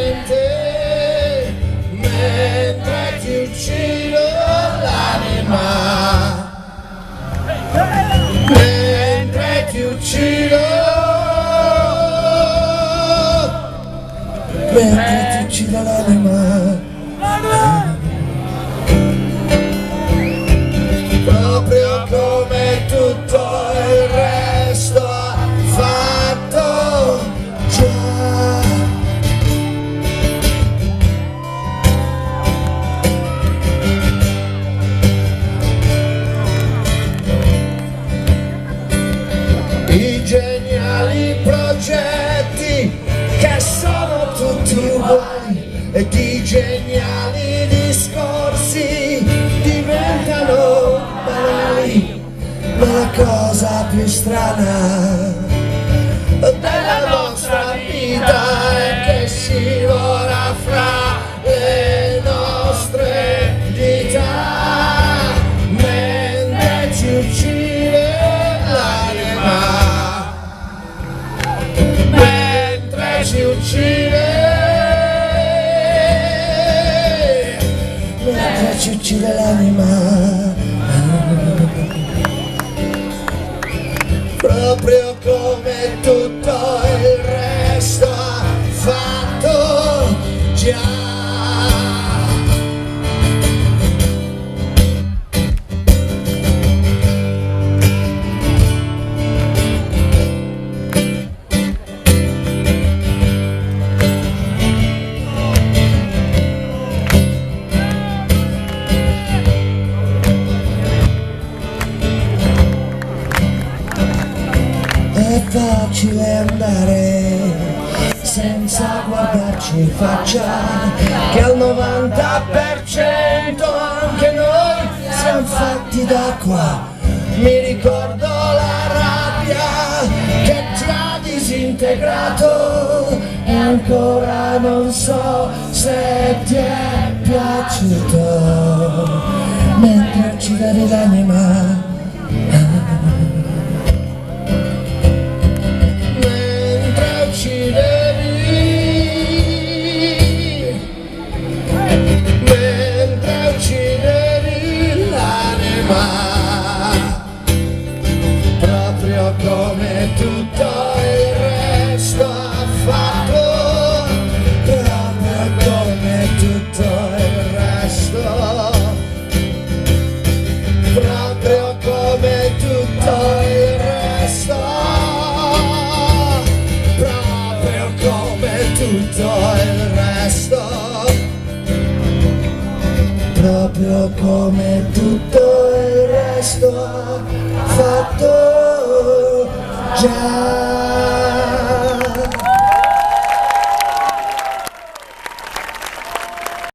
mente mentre ti uccido l'anima, mentre ti uccido, mentre ti uccido l'anima, proprio come tutto il resto ha fatto già. I geniali progetti che sono tutti uguali ed i geniali discorsi diventano banali, ma la cosa più strana della nostra vita è che scivola fra le nostre dita mentre ci uccide l'anima, mentre ci uccide, mentre ci uccide l'anima, proprio come tutto il resto ha fatto già. È facile andare senza guardarci in faccia, che al 90% anche noi siamo fatti d'acqua. Mi ricordo la rabbia che ti ha disintegrato e ancora non so se ti è piaciuto mentre uccidevi l'anima. Mentre uccidevi l'anima, proprio come tutto il resto ha fatto, proprio come tutto il resto, proprio come tutto il resto, proprio come tutto il resto, proprio come tutto il resto.